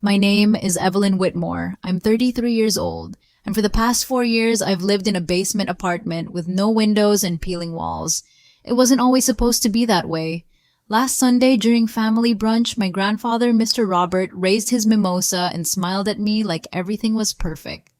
My name is Evelyn Whitmore. I'm 33 years old, and for the past 4 years, I've lived in a basement apartment with no windows and peeling walls. It wasn't always supposed to be that way. Last Sunday, during family brunch, my grandfather, Mr. Robert, raised his mimosa and smiled at me like everything was perfect.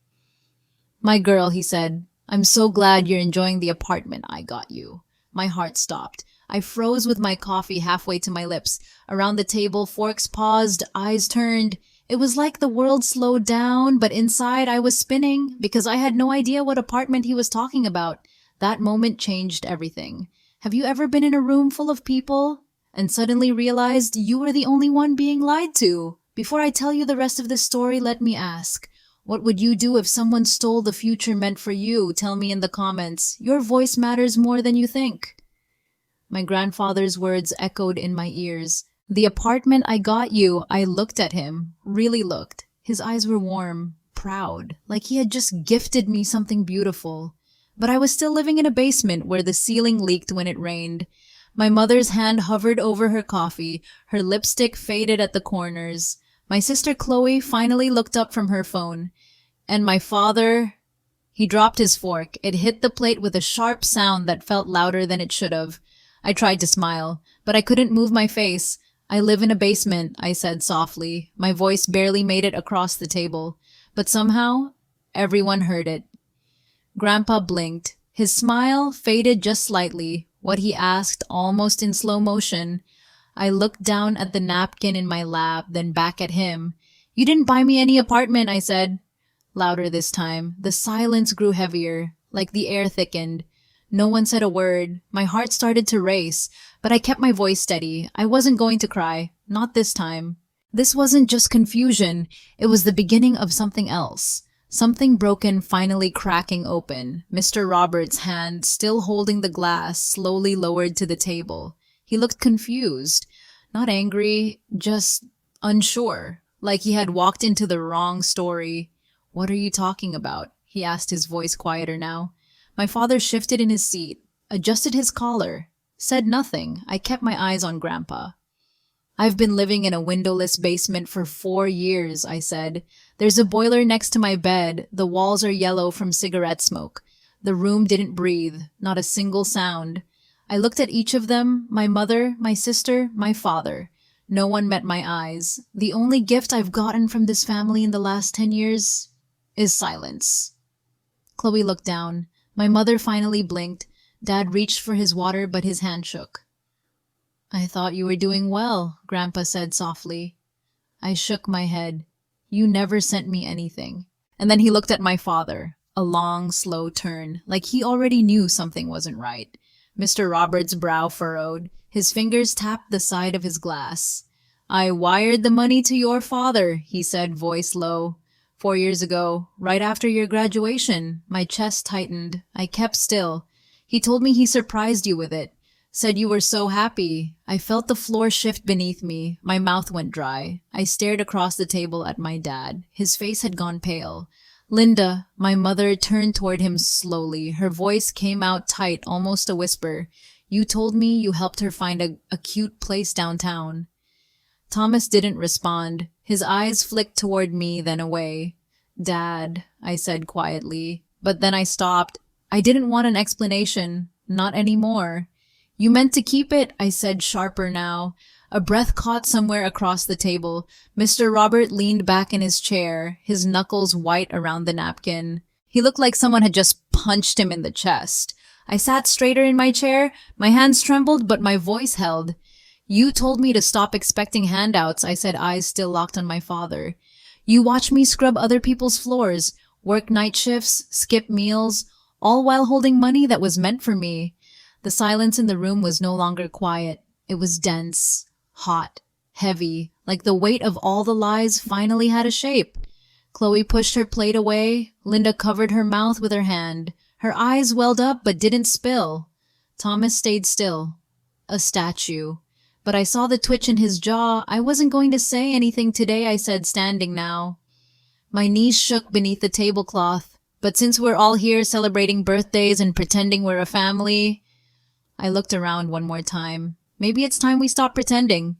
"My girl," he said, "I'm so glad you're enjoying the apartment I got you." My heart stopped. I froze with my coffee halfway to my lips. Around the table, forks paused, eyes turned. It was like the world slowed down, but inside I was spinning because I had no idea what apartment he was talking about. That moment changed everything. Have you ever been in a room full of people and suddenly realized you were the only one being lied to? Before I tell you the rest of this story, let me ask, what would you do if someone stole the future meant for you? Tell me in the comments. Your voice matters more than you think. My grandfather's words echoed in my ears. "The apartment I got you." I looked at him, really looked. His eyes were warm, proud, like he had just gifted me something beautiful. But I was still living in a basement where the ceiling leaked when it rained. My mother's hand hovered over her coffee, her lipstick faded at the corners. My sister Chloe finally looked up from her phone. And my father... He dropped his fork. It hit the plate with a sharp sound that felt louder than it should have. I tried to smile, but I couldn't move my face. "I live in a basement," I said softly. My voice barely made it across the table, but somehow everyone heard it. Grandpa blinked. His smile faded just slightly. What he asked almost in slow motion. I looked down at the napkin in my lap, then back at him. "You didn't buy me any apartment," I said. Louder this time. The silence grew heavier, like the air thickened. No one said a word. My heart started to race, but I kept my voice steady. I wasn't going to cry. Not this time. This wasn't just confusion. It was the beginning of something else. Something broken finally cracking open. Mr. Roberts' hand, still holding the glass, slowly lowered to the table. He looked confused. Not angry, just unsure, like he had walked into the wrong story. "What are you talking about?" he asked, his voice quieter now. My father shifted in his seat, adjusted his collar, said nothing. I kept my eyes on Grandpa. "I've been living in a windowless basement for 4 years," I said. "There's a boiler next to my bed. The walls are yellow from cigarette smoke. The room didn't breathe, not a single sound." I looked at each of them, my mother, my sister, my father. No one met my eyes. The only gift I've gotten from this family in the last 10 years is silence. Chloe looked down. My mother finally blinked. Dad reached for his water, but his hand shook. "I thought you were doing well," Grandpa said softly. I shook my head. "You never sent me anything." And then he looked at my father. A long, slow turn, like he already knew something wasn't right. Mr. Roberts' brow furrowed. His fingers tapped the side of his glass. "I wired the money to your father," he said, voice low. 4 years ago, right after your graduation." My chest tightened. I kept still. "He told me he surprised you with it. Said you were so happy." I felt the floor shift beneath me. My mouth went dry. I stared across the table at my dad. His face had gone pale. "Linda," my mother turned toward him slowly. Her voice came out tight, almost a whisper. "You told me you helped her find a cute place downtown." Thomas didn't respond. His eyes flicked toward me, then away. "Dad," I said quietly, but then I stopped. I didn't want an explanation. Not anymore. "You meant to keep it," I said, sharper now. A breath caught somewhere across the table. Mr. Robert leaned back in his chair, his knuckles white around the napkin. He looked like someone had just punched him in the chest. I sat straighter in my chair. My hands trembled, but my voice held. "You told me to stop expecting handouts," I said, eyes still locked on my father. "You watched me scrub other people's floors, work night shifts, skip meals, all while holding money that was meant for me." The silence in the room was no longer quiet. It was dense, hot, heavy, like the weight of all the lies finally had a shape. Chloe pushed her plate away. Linda covered her mouth with her hand. Her eyes welled up but didn't spill. Thomas stayed still, a statue. But I saw the twitch in his jaw. "I wasn't going to say anything today," I said, standing now. My knees shook beneath the tablecloth. "But since we're all here celebrating birthdays and pretending we're a family..." I looked around one more time. Maybe it's time we stop pretending.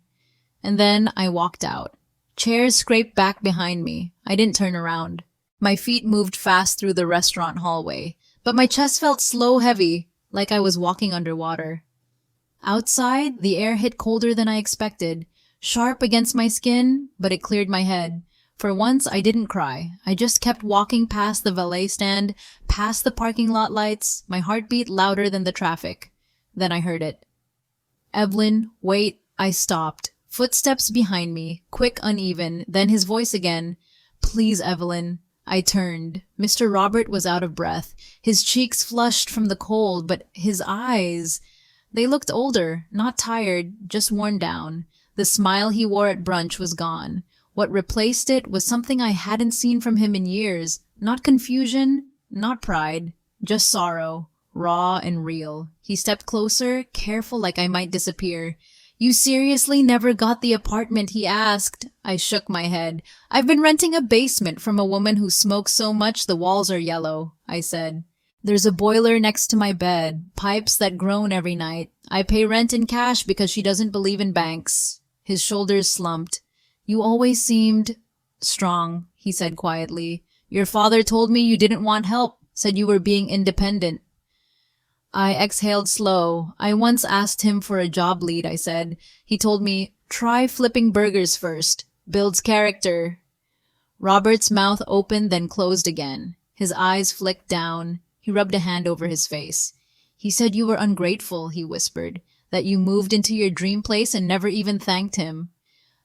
And then I walked out. Chairs scraped back behind me. I didn't turn around. My feet moved fast through the restaurant hallway, but my chest felt slow heavy, like I was walking underwater. Outside, the air hit colder than I expected, sharp against my skin, but it cleared my head. For once, I didn't cry. I just kept walking past the valet stand, past the parking lot lights, my heartbeat louder than the traffic. Then I heard it. "Evelyn, wait." I stopped. Footsteps behind me, quick, uneven, then his voice again. "Please, Evelyn." I turned. Mr. Robert was out of breath. His cheeks flushed from the cold, but his eyes... They looked older, not tired, just worn down. The smile he wore at brunch was gone. What replaced it was something I hadn't seen from him in years. Not confusion, not pride, just sorrow, raw and real. He stepped closer, careful like I might disappear. "You seriously never got the apartment?" he asked. I shook my head. "I've been renting a basement from a woman who smokes so much the walls are yellow," I said. "There's a boiler next to my bed, pipes that groan every night. I pay rent in cash because she doesn't believe in banks." His shoulders slumped. "You always seemed strong," he said quietly. "Your father told me you didn't want help, said you were being independent." I exhaled slow. "I once asked him for a job lead," I said. "He told me, try flipping burgers first. Builds character." Robert's mouth opened then closed again. His eyes flicked down. He rubbed a hand over his face. "He said you were ungrateful," he whispered, "that you moved into your dream place and never even thanked him."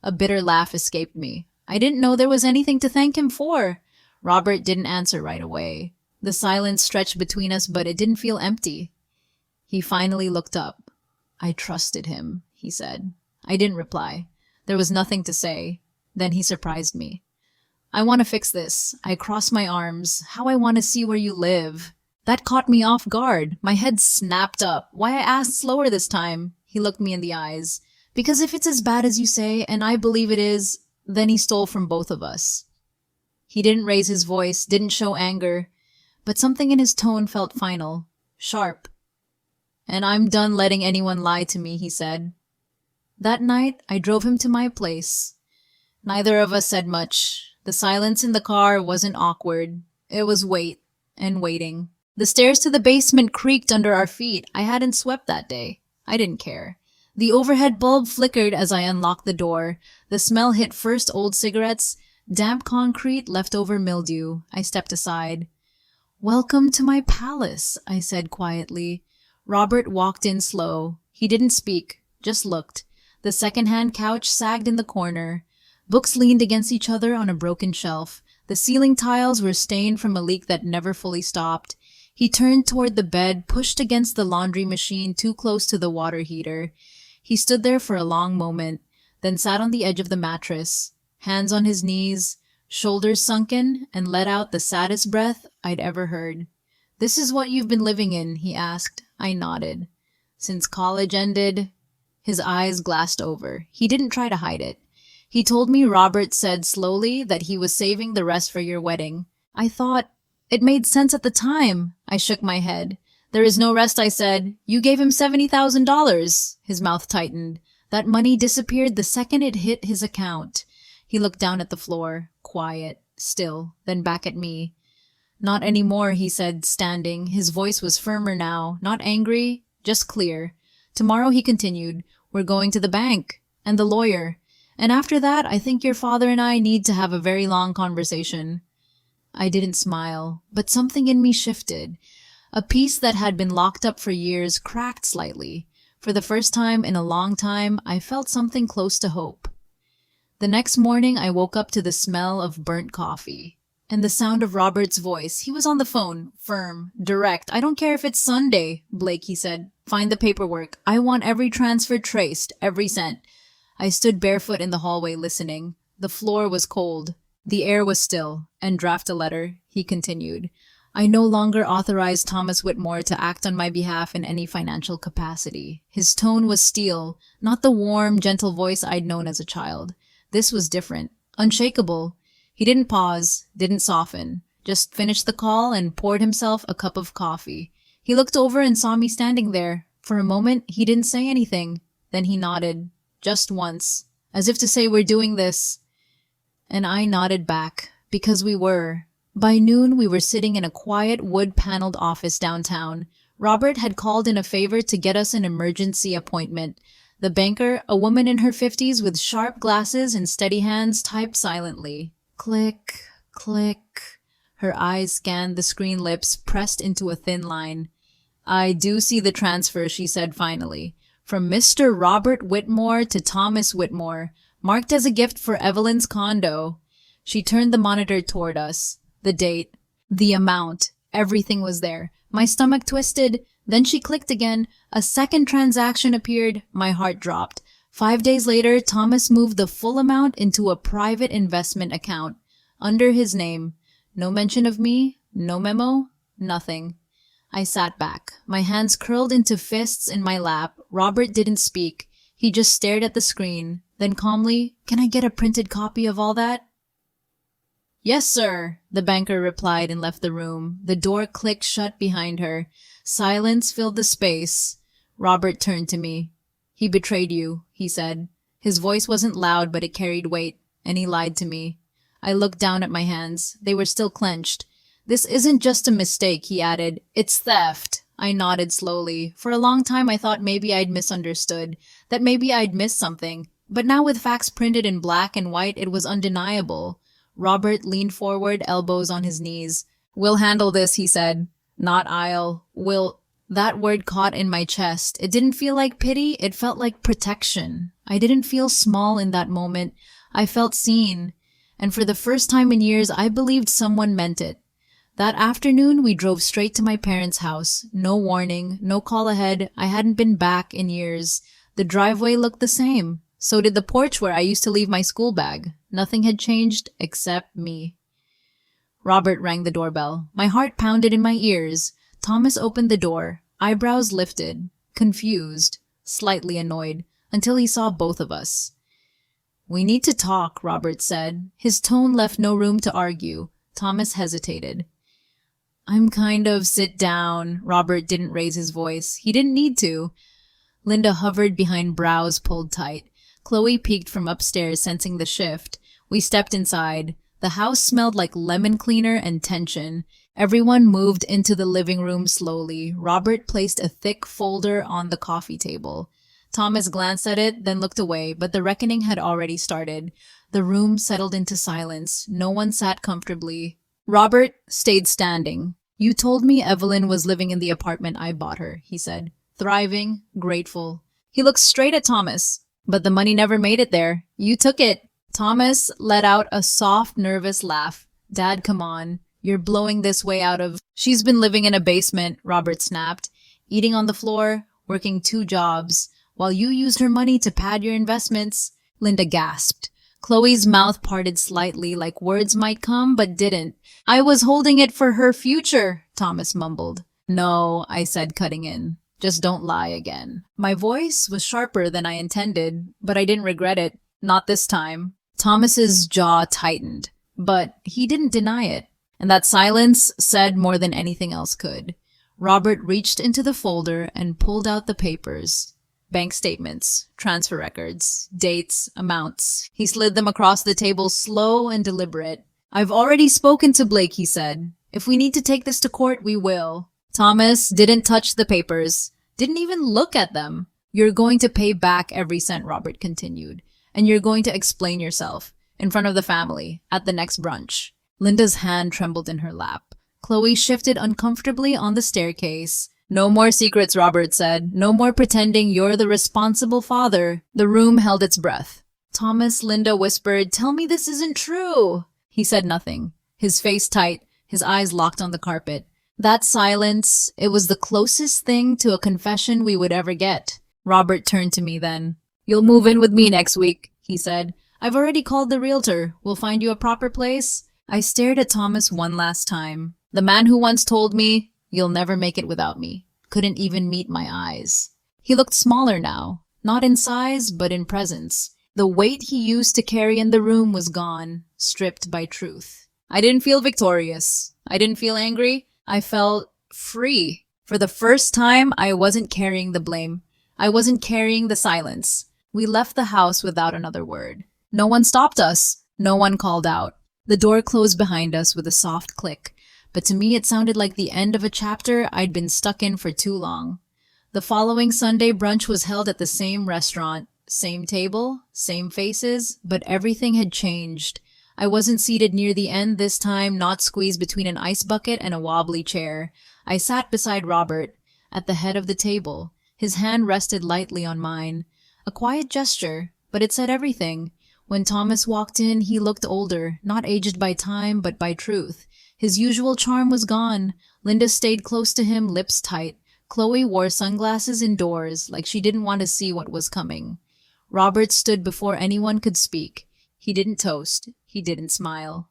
A bitter laugh escaped me. I didn't know there was anything to thank him for. Robert didn't answer right away. The silence stretched between us, but it didn't feel empty. He finally looked up. "I trusted him," he said. I didn't reply. There was nothing to say. Then he surprised me. "I want to fix this." I crossed my arms. "How I want to see where you live." That caught me off guard. My head snapped up. Why I asked slower this time? He looked me in the eyes. "Because if it's as bad as you say, and I believe it is, then he stole from both of us." He didn't raise his voice, didn't show anger, but something in his tone felt final, sharp. "And I'm done letting anyone lie to me," he said. That night, I drove him to my place. Neither of us said much. The silence in the car wasn't awkward. It was wait and waiting. The stairs to the basement creaked under our feet. I hadn't swept that day. I didn't care. The overhead bulb flickered as I unlocked the door. The smell hit first old cigarettes, damp concrete, leftover mildew. I stepped aside. "Welcome to my palace," I said quietly. Robert walked in slow. He didn't speak, just looked. The second-hand couch sagged in the corner. Books leaned against each other on a broken shelf. The ceiling tiles were stained from a leak that never fully stopped. He turned toward the bed, pushed against the laundry machine too close to the water heater. He stood there for a long moment, then sat on the edge of the mattress, hands on his knees, shoulders sunken, and let out the saddest breath I'd ever heard. "This is what you've been living in?" he asked. I nodded. "Since college ended?" His eyes glassed over. He didn't try to hide it. "He told me," Robert said slowly, "that he was saving the rest for your wedding. I thought it made sense at the time." I shook my head. "There is no rest," I said. "You gave him $70,000. His mouth tightened. "That money disappeared the second it hit his account." He looked down at the floor, quiet, still, then back at me. "Not anymore," he said, standing. His voice was firmer now, not angry, just clear. "Tomorrow," he continued, "we're going to the bank, and the lawyer. And after that, I think your father and I need to have a very long conversation." I didn't smile, but something in me shifted. A piece that had been locked up for years cracked slightly. For the first time in a long time, I felt something close to hope. The next morning, I woke up to the smell of burnt coffee and the sound of Robert's voice. He was on the phone, firm, direct. "I don't care if it's Sunday, Blake," he said. "Find the paperwork. I want every transfer traced, every cent." I stood barefoot in the hallway listening. The floor was cold. The air was still. "And draft a letter," he continued. "I no longer authorize Thomas Whitmore to act on my behalf in any financial capacity." His tone was steel, not the warm, gentle voice I'd known as a child. This was different, unshakable. He didn't pause, didn't soften, just finished the call and poured himself a cup of coffee. He looked over and saw me standing there. For a moment, he didn't say anything. Then he nodded, just once, as if to say, "We're doing this." And I nodded back, because we were. By noon, we were sitting in a quiet wood-paneled office downtown. Robert had called in a favor to get us an emergency appointment. The banker, a woman in her 50s with sharp glasses and steady hands, typed silently. Click, click. Her eyes scanned the screen, lips pressed into a thin line. I do see the transfer, she said finally. From Mr. Robert Whitmore to Thomas Whitmore, marked as a gift for Evelyn's condo. She turned the monitor toward us. The date, the amount, everything was there. My stomach twisted. Then she clicked again. A second transaction appeared. My heart dropped. 5 days later, Thomas moved the full amount into a private investment account. Under his name. No mention of me, no memo, nothing. I sat back, my hands curled into fists in my lap. Robert didn't speak. He just stared at the screen. Then calmly, "Can I get a printed copy of all that?" "Yes, sir," the banker replied and left the room. The door clicked shut behind her. Silence filled the space. Robert turned to me. "He betrayed you," he said. His voice wasn't loud, but it carried weight, and he lied to me. I looked down at my hands. They were still clenched. "This isn't just a mistake," he added. "It's theft." I nodded slowly. For a long time I thought maybe I'd misunderstood, that maybe I'd missed something. But now with facts printed in black and white, it was undeniable. Robert leaned forward, elbows on his knees. "We'll handle this," he said. Not I'll. Will. That word caught in my chest. It didn't feel like pity, it felt like protection. I didn't feel small in that moment. I felt seen. And for the first time in years, I believed someone meant it. That afternoon, we drove straight to my parents' house. No warning, no call ahead. I hadn't been back in years. The driveway looked the same. So did the porch where I used to leave my school bag. Nothing had changed except me. Robert rang the doorbell. My heart pounded in my ears. Thomas opened the door, eyebrows lifted, confused, slightly annoyed, until he saw both of us. "We need to talk," Robert said. His tone left no room to argue. Thomas hesitated. Sit down. Robert didn't raise his voice. He didn't need to. Linda hovered behind, brows pulled tight. Chloe peeked from upstairs, sensing the shift. We stepped inside. The house smelled like lemon cleaner and tension. Everyone moved into the living room slowly. Robert placed a thick folder on the coffee table. Thomas glanced at it, then looked away, but the reckoning had already started. The room settled into silence. No one sat comfortably. Robert stayed standing. "You told me Evelyn was living in the apartment I bought her," he said. "Thriving, grateful." He looked straight at Thomas. "But the money never made it there. You took it." Thomas let out a soft, nervous laugh. "Dad, come on. You're blowing this way out of—" "She's been living in a basement," Robert snapped. "Eating on the floor, working 2 jobs, while you used her money to pad your investments." Linda gasped. Chloe's mouth parted slightly, like words might come, but didn't. "I was holding it for her future," Thomas mumbled. "No," I said, cutting in. "Just don't lie again." My voice was sharper than I intended, but I didn't regret it. Not this time. Thomas's jaw tightened, but he didn't deny it. And that silence said more than anything else could. Robert reached into the folder and pulled out the papers. Bank statements, transfer records, dates, amounts. He slid them across the table, slow and deliberate. "I've already spoken to Blake," he said. "If we need to take this to court, we will." Thomas didn't touch the papers, didn't even look at them. "You're going to pay back every cent," Robert continued. "And you're going to explain yourself, in front of the family, at the next brunch." Linda's hand trembled in her lap. Chloe shifted uncomfortably on the staircase. "No more secrets," Robert said. "No more pretending you're the responsible father." The room held its breath. "Thomas," Linda whispered, "tell me this isn't true." He said nothing, his face tight, his eyes locked on the carpet. That silence, it was the closest thing to a confession we would ever get. Robert turned to me then. "You'll move in with me next week," he said. "I've already called the realtor. We'll find you a proper place." I stared at Thomas one last time. The man who once told me, "You'll never make it without me," couldn't even meet my eyes. He looked smaller now, not in size, but in presence. The weight he used to carry in the room was gone, stripped by truth. I didn't feel victorious. I didn't feel angry. I felt free. For the first time, I wasn't carrying the blame. I wasn't carrying the silence. We left the house without another word. No one stopped us. No one called out. The door closed behind us with a soft click, but to me it sounded like the end of a chapter I'd been stuck in for too long. The following Sunday, brunch was held at the same restaurant. Same table, same faces, but everything had changed. I wasn't seated near the end this time, not squeezed between an ice bucket and a wobbly chair. I sat beside Robert, at the head of the table. His hand rested lightly on mine. A quiet gesture, but it said everything. When Thomas walked in, he looked older, not aged by time, but by truth. His usual charm was gone. Linda stayed close to him, lips tight. Chloe wore sunglasses indoors, like she didn't want to see what was coming. Robert stood before anyone could speak. He didn't toast. He didn't smile.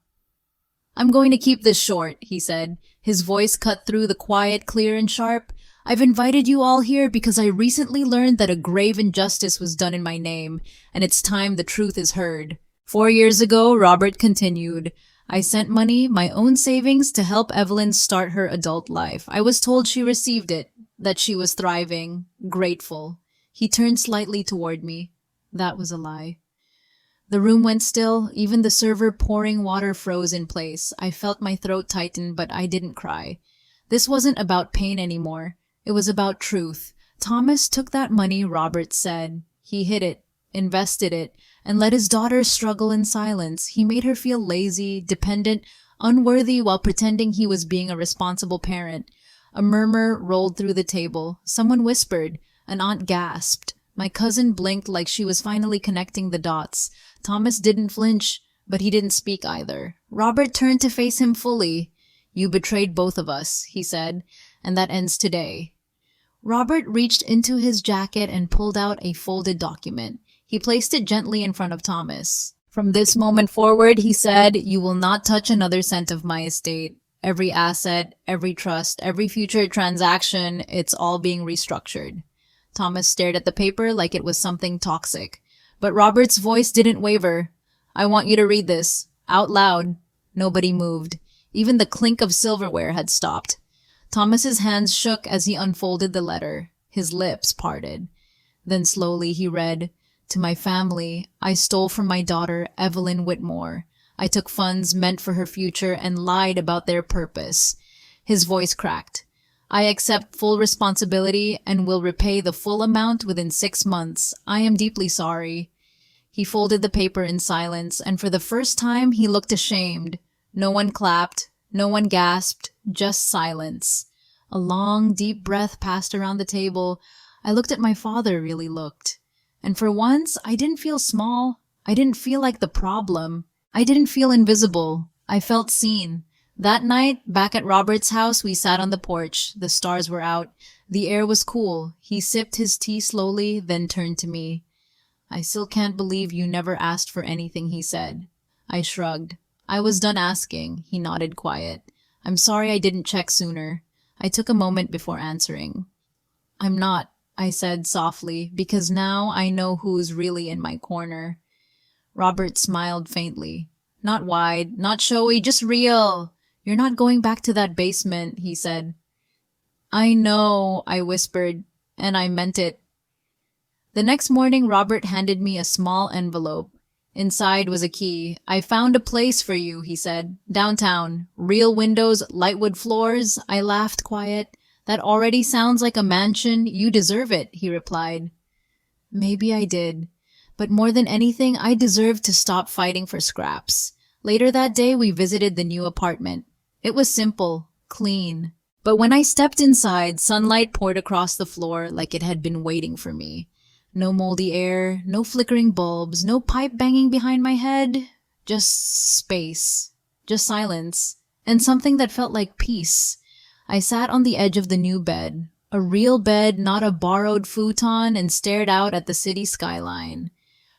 "I'm going to keep this short," he said. His voice cut through the quiet, clear and sharp. "I've invited you all here because I recently learned that a grave injustice was done in my name, and it's time the truth is heard. 4 years ago," Robert continued, "I sent money, my own savings, to help Evelyn start her adult life. I was told she received it, that she was thriving, grateful." He turned slightly toward me. That was a lie. The room went still. Even the server pouring water froze in place. I felt my throat tighten, but I didn't cry. This wasn't about pain anymore. It was about truth. Thomas took that money, Robert said. He hid it, invested it, and let his daughter struggle in silence. He made her feel lazy, dependent, unworthy while pretending he was being a responsible parent. A murmur rolled through the table. Someone whispered. An aunt gasped. My cousin blinked like she was finally connecting the dots. Thomas didn't flinch, but he didn't speak either. Robert turned to face him fully. "You betrayed both of us," he said, "and that ends today." Robert reached into his jacket and pulled out a folded document. He placed it gently in front of Thomas. "From this moment forward," he said, "you will not touch another cent of my estate. Every asset, every trust, every future transaction, it's all being restructured." Thomas stared at the paper like it was something toxic. But Robert's voice didn't waver. "I want you to read this. Out loud." Nobody moved. Even the clink of silverware had stopped. Thomas's hands shook as he unfolded the letter. His lips parted. Then slowly he read, "To my family, I stole from my daughter, Evelyn Whitmore. I took funds meant for her future and lied about their purpose." His voice cracked. "I accept full responsibility and will repay the full amount within 6 months. I am deeply sorry." He folded the paper in silence, and for the first time he looked ashamed. No one clapped, no one gasped, just silence. A long, deep breath passed around the table. I looked at my father, really looked. And for once, I didn't feel small. I didn't feel like the problem. I didn't feel invisible. I felt seen. That night, back at Robert's house, we sat on the porch. The stars were out. The air was cool. He sipped his tea slowly, then turned to me. "I still can't believe you never asked for anything," he said. I shrugged. "I was done asking." He nodded quiet. "I'm sorry I didn't check sooner." I took a moment before answering. "I'm not," I said softly, "because now I know who's really in my corner." Robert smiled faintly. "Not wide, not showy, just real. You're not going back to that basement," he said. "I know," I whispered, and I meant it. The next morning, Robert handed me a small envelope. Inside was a key. "I found a place for you," he said. "Downtown. Real windows, lightwood floors." I laughed quiet. "That already sounds like a mansion. You deserve it," he replied. Maybe I did. But more than anything, I deserved to stop fighting for scraps. Later that day, we visited the new apartment. It was simple, clean. But when I stepped inside, sunlight poured across the floor like it had been waiting for me. No moldy air, no flickering bulbs, no pipe banging behind my head. Just space. Just silence. And something that felt like peace. I sat on the edge of the new bed. A real bed, not a borrowed futon, and stared out at the city skyline.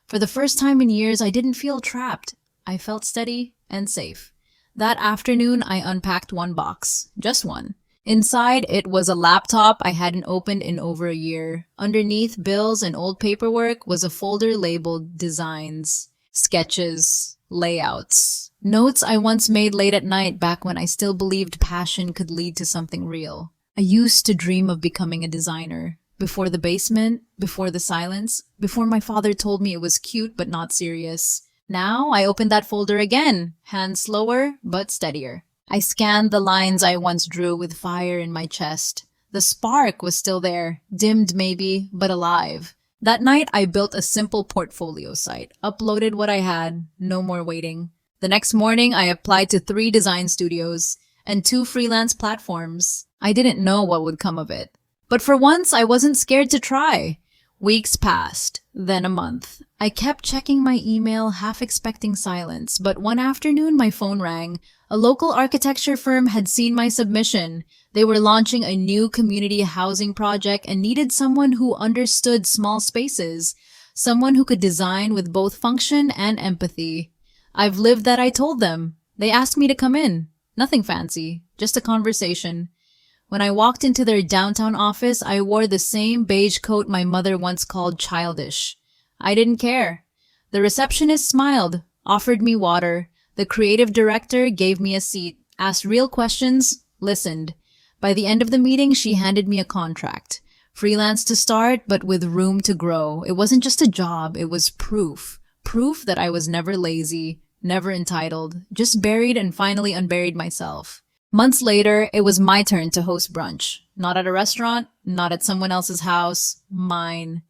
For the first time in years, I didn't feel trapped. I felt steady and safe. That afternoon, I unpacked one box. Just one. Inside, it was a laptop I hadn't opened in over a year. Underneath bills and old paperwork was a folder labeled designs, sketches, layouts, notes I once made late at night back when I still believed passion could lead to something real. I used to dream of becoming a designer. Before the basement, before the silence, before my father told me it was cute but not serious. Now I opened that folder again, hands slower but steadier. I scanned the lines I once drew with fire in my chest. The spark was still there, dimmed maybe, but alive. That night, I built a simple portfolio site, uploaded what I had, no more waiting. The next morning, I applied to 3 design studios and 2 freelance platforms. I didn't know what would come of it. But for once, I wasn't scared to try. Weeks passed, then a month. I kept checking my email, half expecting silence, but one afternoon my phone rang. A local architecture firm had seen my submission. They were launching a new community housing project and needed someone who understood small spaces, someone who could design with both function and empathy. I've lived that, I told them. They asked me to come in. Nothing fancy, just a conversation. When I walked into their downtown office, I wore the same beige coat my mother once called childish. I didn't care. The receptionist smiled, offered me water. The creative director gave me a seat, asked real questions, listened. By the end of the meeting, she handed me a contract. Freelance to start, but with room to grow. It wasn't just a job, it was proof. Proof that I was never lazy, never entitled, just buried and finally unburied myself. Months later, it was my turn to host brunch. Not at a restaurant, not at someone else's house, mine.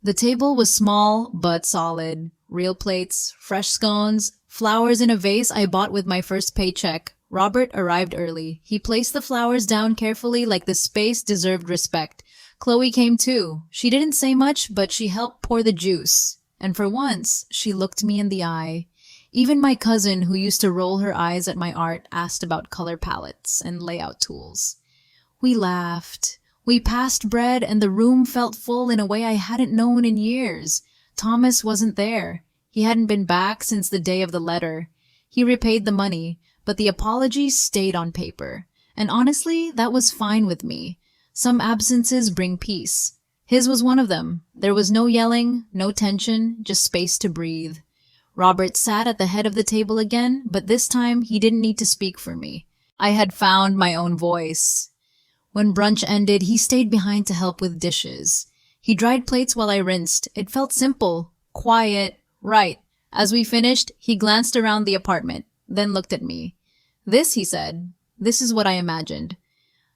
The table was small but solid. Real plates, fresh scones, flowers in a vase I bought with my first paycheck. Robert arrived early. He placed the flowers down carefully like the space deserved respect. Chloe came too. She didn't say much, but she helped pour the juice. And for once, she looked me in the eye. Even my cousin, who used to roll her eyes at my art, asked about color palettes and layout tools. We laughed. We passed bread, and the room felt full in a way I hadn't known in years. Thomas wasn't there. He hadn't been back since the day of the letter. He repaid the money, but the apology stayed on paper. And honestly, that was fine with me. Some absences bring peace. His was one of them. There was no yelling, no tension, just space to breathe. Robert sat at the head of the table again, but this time he didn't need to speak for me. I had found my own voice. When brunch ended, he stayed behind to help with dishes. He dried plates while I rinsed. It felt simple, quiet, right. As we finished, he glanced around the apartment, then looked at me. This, he said, this is what I imagined.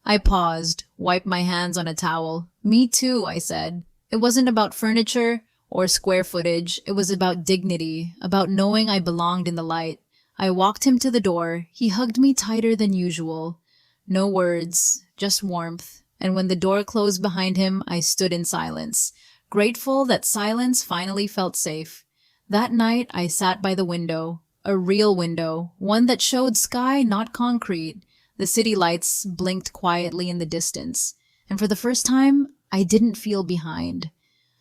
I paused, wiped my hands on a towel. Me too, I said. It wasn't about furniture or square footage. It was about dignity, about knowing I belonged in the light. I walked him to the door. He hugged me tighter than usual. No words, just warmth. And when the door closed behind him, I stood in silence, grateful that silence finally felt safe. That night, I sat by the window, a real window, one that showed sky, not concrete. The city lights blinked quietly in the distance. And for the first time, I didn't feel behind.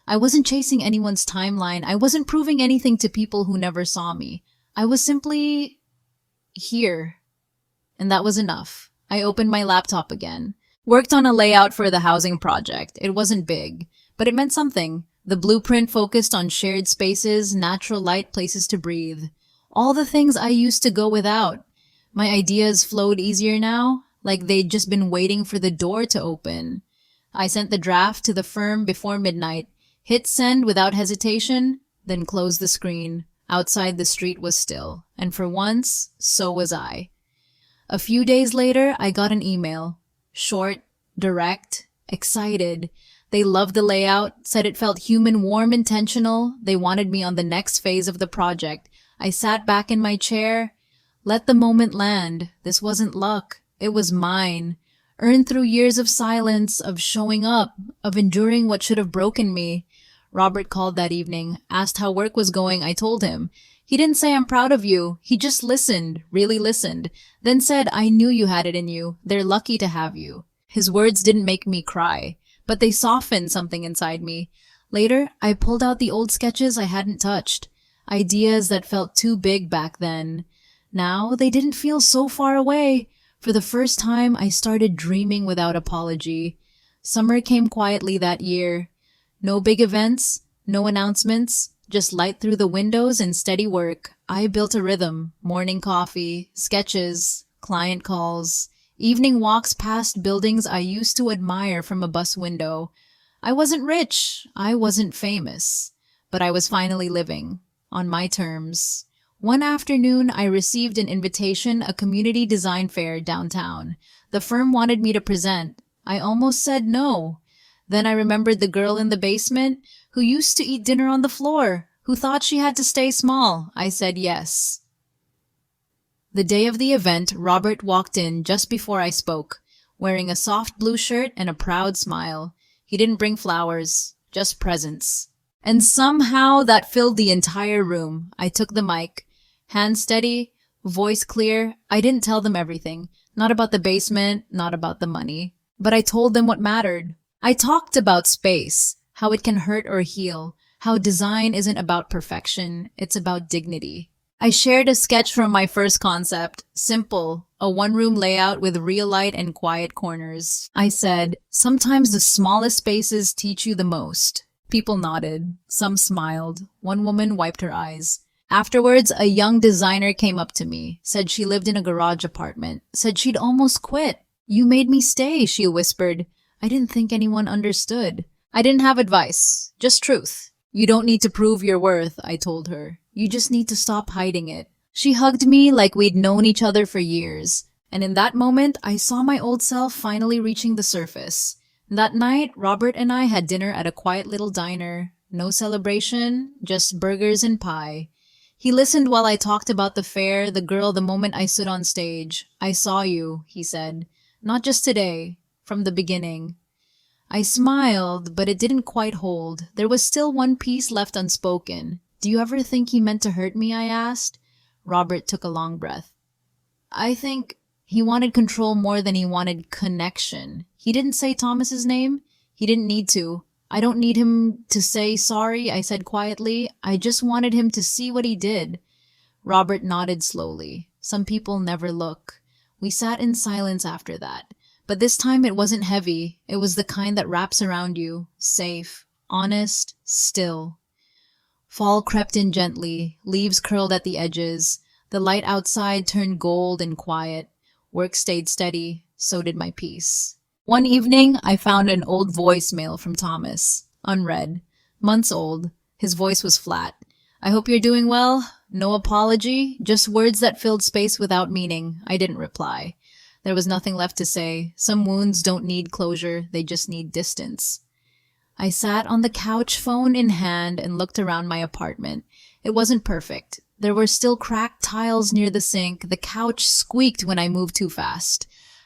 I wasn't chasing anyone's timeline. I wasn't proving anything to people who never saw me. I was simply here. And that was enough. I opened my laptop again. Worked on a layout for the housing project. It wasn't big, but it meant something. The blueprint focused on shared spaces, natural light, places to breathe. All the things I used to go without. My ideas flowed easier now, like they'd just been waiting for the door to open. I sent the draft to the firm before midnight. Hit send without hesitation, then closed the screen. Outside the street was still, and for once, so was I. A few days later, I got an email. Short, direct, excited. They loved the layout, said it felt human, warm, intentional. They wanted me on the next phase of the project. I sat back in my chair. Let the moment land. This wasn't luck. It was mine. Earned through years of silence, of showing up, of enduring what should have broken me. Robert called that evening, asked how work was going. I told him. He didn't say I'm proud of you. He just listened, really listened. Then said, I knew you had it in you. They're lucky to have you. His words didn't make me cry, but they softened something inside me. Later, I pulled out the old sketches I hadn't touched. Ideas that felt too big back then. Now, they didn't feel so far away. For the first time, I started dreaming without apology. Summer came quietly that year. No big events, no announcements, just light through the windows and steady work. I built a rhythm, morning coffee, sketches, client calls, evening walks past buildings I used to admire from a bus window. I wasn't rich, I wasn't famous, but I was finally living. on my terms. One afternoon, I received an invitation, a community design fair downtown. The firm wanted me to present. I almost said no. Then I remembered the girl in the basement who used to eat dinner on the floor, who thought she had to stay small. I said yes. The day of the event, Robert walked in just before I spoke, wearing a soft blue shirt and a proud smile. He didn't bring flowers, just presents. And somehow that filled the entire room. I took the mic. Hand steady, voice clear. I didn't tell them everything. Not about the basement, not about the money. But I told them what mattered. I talked about space, how it can hurt or heal, how design isn't about perfection, it's about dignity. I shared a sketch from my first concept, simple, a one-room layout with real light and quiet corners. I said, sometimes the smallest spaces teach you the most. People nodded. Some smiled. One woman wiped her eyes. Afterwards, a young designer came up to me, said she lived in a garage apartment, said she'd almost quit. You made me stay, she whispered. I didn't think anyone understood. I didn't have advice, just truth. You don't need to prove your worth, I told her. You just need to stop hiding it. She hugged me like we'd known each other for years. And in that moment, I saw my old self finally reaching the surface. That night, Robert and I had dinner at a quiet little diner. No celebration, just burgers and pie. He listened while I talked about the fair, the girl, the moment I stood on stage. I saw you, he said. Not just today, from the beginning. I smiled, but it didn't quite hold. There was still one piece left unspoken. Do you ever think he meant to hurt me? I asked. Robert took a long breath. I think he wanted control more than he wanted connection. He didn't say Thomas's name. He didn't need to. I don't need him to say sorry, I said quietly. I just wanted him to see what he did. Robert nodded slowly. Some people never look. We sat in silence after that. But this time it wasn't heavy. It was the kind that wraps around you. Safe, honest, still. Fall crept in gently. Leaves curled at the edges. The light outside turned gold and quiet. Work stayed steady. So did my peace. One evening, I found an old voicemail from Thomas. Unread. Months old. His voice was flat. I hope you're doing well. No apology. Just words that filled space without meaning. I didn't reply. There was nothing left to say. Some wounds don't need closure. They just need distance. I sat on the couch, phone in hand, and looked around my apartment. It wasn't perfect. There were still cracked tiles near the sink. The couch squeaked when I moved too fast.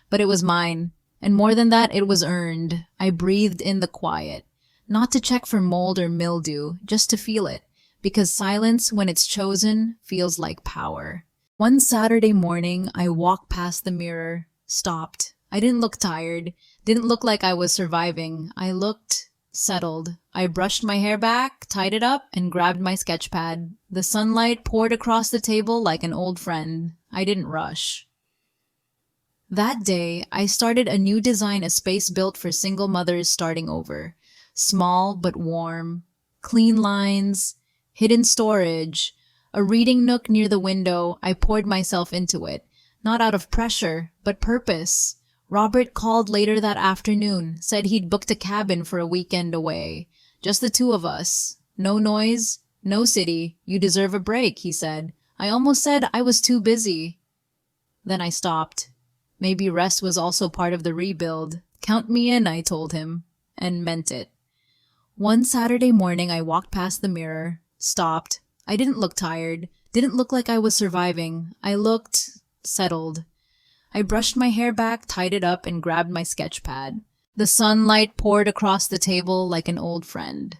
But it was mine. And more than that, it was earned. I breathed in the quiet. Not to check for mold or mildew, just to feel it. Because silence, when it's chosen, feels like power. One Saturday morning, I walked past the mirror, stopped. I didn't look tired, didn't look like I was surviving. I looked settled. I brushed my hair back, tied it up, and grabbed my sketch pad. The sunlight poured across the table like an old friend. I didn't rush. That day, I started a new design, a space built for single mothers starting over. Small but warm, clean lines, hidden storage, a reading nook near the window. I poured myself into it, not out of pressure, but purpose. Robert called later that afternoon, said he'd booked a cabin for a weekend away. Just the two of us. No noise, no city. You deserve a break, he said. I almost said I was too busy. Then I stopped. Maybe rest was also part of the rebuild. Count me in, I told him, and meant it. One Saturday morning, I walked past the mirror, stopped. I didn't look tired, didn't look like I was surviving. I looked settled. I brushed my hair back, tied it up, and grabbed my sketch pad. The sunlight poured across the table like an old friend.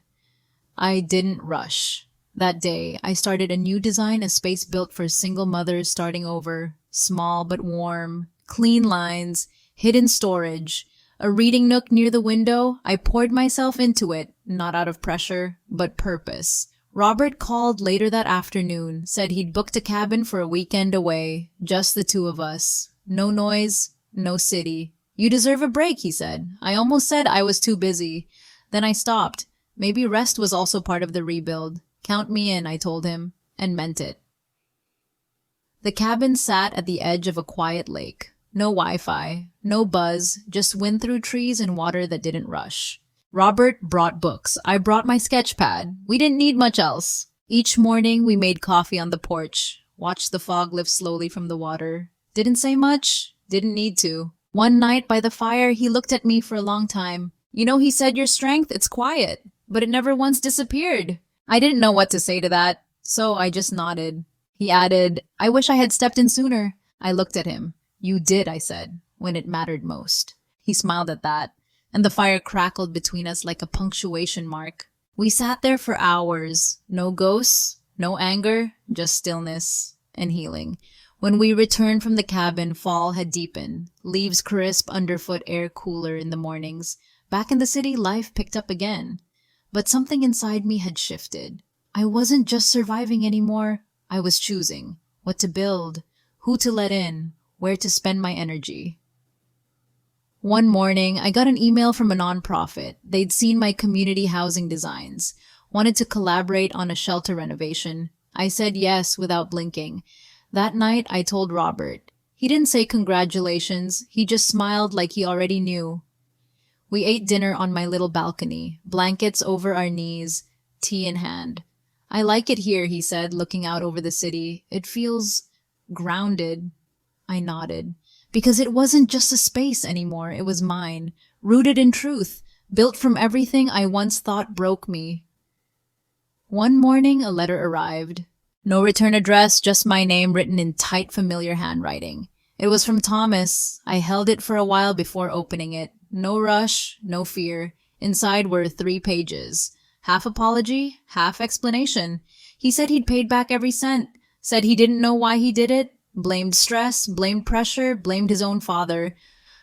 I didn't rush. That day, I started a new design, a space built for single mothers starting over. Small but warm. Clean lines, hidden storage, a reading nook near the window. I poured myself into it, not out of pressure, but purpose. Robert called later that afternoon, said he'd booked a cabin for a weekend away, just the two of us. No noise, no city. You deserve a break, he said. I almost said I was too busy. Then I stopped. Maybe rest was also part of the rebuild. Count me in, I told him, and meant it. The cabin sat at the edge of a quiet lake. No Wi-Fi, no buzz, just wind through trees and water that didn't rush. Robert brought books. I brought my sketch pad. We didn't need much else. Each morning, we made coffee on the porch, watched the fog lift slowly from the water. Didn't say much, didn't need to. One night by the fire, he looked at me for a long time. You know, he said, your strength, it's quiet, but it never once disappeared. I didn't know what to say to that, so I just nodded. He added, I wish I had stepped in sooner. I looked at him. You did, I said, when it mattered most. He smiled at that, and the fire crackled between us like a punctuation mark. We sat there for hours. No ghosts, no anger, just stillness and healing. When we returned from the cabin, fall had deepened. Leaves crisp, underfoot air cooler in the mornings. Back in the city, life picked up again. But something inside me had shifted. I wasn't just surviving anymore. I was choosing what to build, who to let in, where to spend my energy. One morning, I got an email from a nonprofit. They'd seen my community housing designs, wanted to collaborate on a shelter renovation. I said yes without blinking. That night, I told Robert. He didn't say congratulations. He just smiled like he already knew. We ate dinner on my little balcony, blankets over our knees, tea in hand. I like it here, he said, looking out over the city. It feels grounded. I nodded. Because it wasn't just a space anymore, it was mine, rooted in truth, built from everything I once thought broke me. One morning, a letter arrived. No return address, just my name written in tight, familiar handwriting. It was from Thomas. I held it for a while before opening it. No rush, no fear. Inside were 3 pages. Half apology, half explanation. He said he'd paid back every cent, said he didn't know why he did it, blamed stress, blamed pressure, blamed his own father.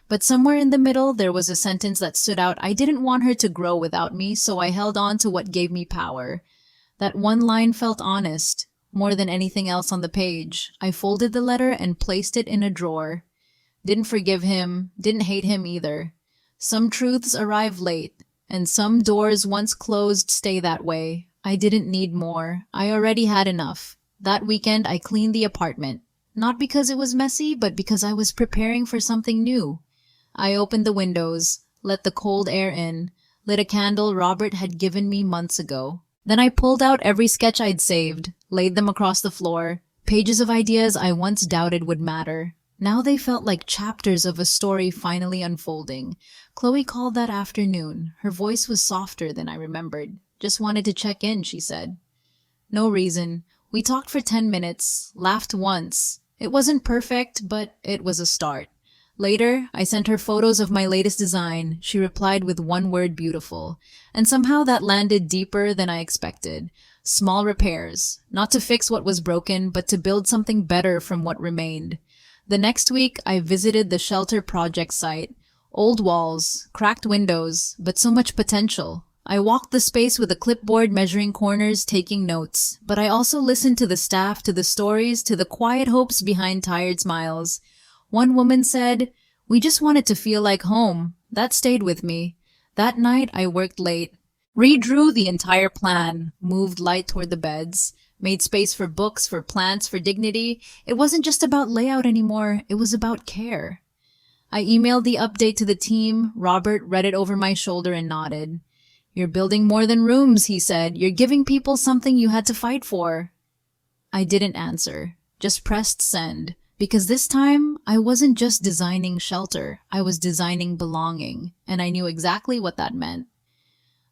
But somewhere in the middle, there was a sentence that stood out. I didn't want her to grow without me, so I held on to what gave me power. That one line felt honest, more than anything else on the page. I folded the letter and placed it in a drawer. Didn't forgive him, didn't hate him either. Some truths arrive late, and some doors once closed stay that way. I didn't need more. I already had enough. That weekend, I cleaned the apartment. Not because it was messy, but because I was preparing for something new. I opened the windows, let the cold air in, lit a candle Robert had given me months ago. Then I pulled out every sketch I'd saved, laid them across the floor, pages of ideas I once doubted would matter. Now they felt like chapters of a story finally unfolding. Chloe called that afternoon. Her voice was softer than I remembered. Just wanted to check in, she said. No reason. We talked for 10 minutes, laughed once. It wasn't perfect, but it was a start. Later, I sent her photos of my latest design. She replied with one word, beautiful. And somehow that landed deeper than I expected. Small repairs. Not to fix what was broken, but to build something better from what remained. The next week, I visited the shelter project site. Old walls, cracked windows, but so much potential. I walked the space with a clipboard measuring corners, taking notes. But I also listened to the staff, to the stories, to the quiet hopes behind tired smiles. One woman said, "We just wanted to feel like home." That stayed with me. That night, I worked late. Redrew the entire plan, moved light toward the beds, made space for books, for plants, for dignity. It wasn't just about layout anymore, it was about care. I emailed the update to the team. Robert read it over my shoulder and nodded. "You're building more than rooms," he said. "You're giving people something you had to fight for." I didn't answer, just pressed send. Because this time, I wasn't just designing shelter, I was designing belonging, and I knew exactly what that meant.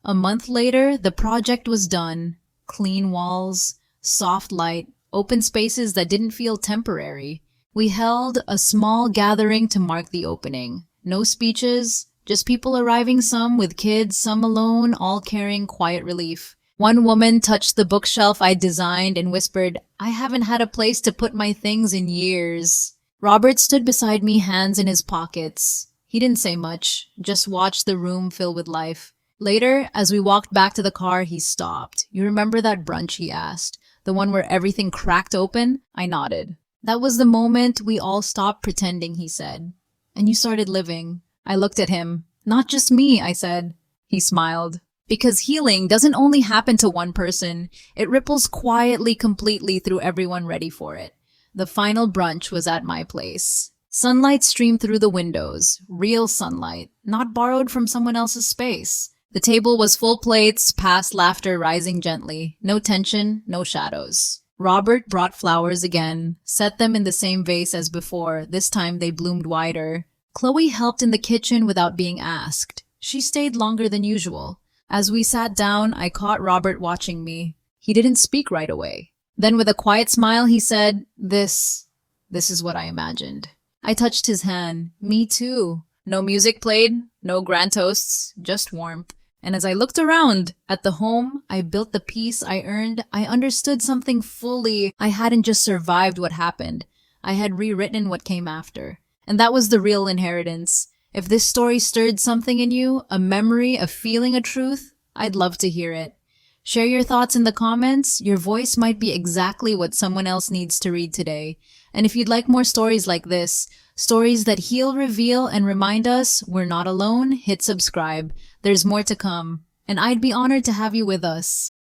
A month later, the project was done. Clean walls, soft light, open spaces that didn't feel temporary. We held a small gathering to mark the opening. No speeches, just people arriving, some with kids, some alone, all carrying quiet relief. One woman touched the bookshelf I designed and whispered, "I haven't had a place to put my things in years." Robert stood beside me, hands in his pockets. He didn't say much, just watched the room fill with life. Later, as we walked back to the car, he stopped. "You remember that brunch?" he asked. "The one where everything cracked open?" I nodded. "That was the moment we all stopped pretending," he said. "And you started living." I looked at him. "Not just me," I said. He smiled. Because healing doesn't only happen to one person, it ripples quietly, completely through everyone ready for it. The final brunch was at my place. Sunlight streamed through the windows, real sunlight, not borrowed from someone else's space. The table was full plates, past laughter rising gently. No tension, no shadows. Robert brought flowers again, set them in the same vase as before. This time they bloomed wider. Chloe helped in the kitchen without being asked. She stayed longer than usual. As we sat down, I caught Robert watching me. He didn't speak right away. Then with a quiet smile, he said, This is what I imagined. I touched his hand. Me too. No music played, no grand toasts, just warmth. And as I looked around at the home I built, the peace I earned, I understood something fully. I hadn't just survived what happened. I had rewritten what came after. And that was the real inheritance. If this story stirred something in you, a memory, a feeling, a truth, I'd love to hear it. Share your thoughts in the comments. Your voice might be exactly what someone else needs to read today. And if you'd like more stories like this, stories that heal, reveal, and remind us we're not alone, hit subscribe. There's more to come. And I'd be honored to have you with us.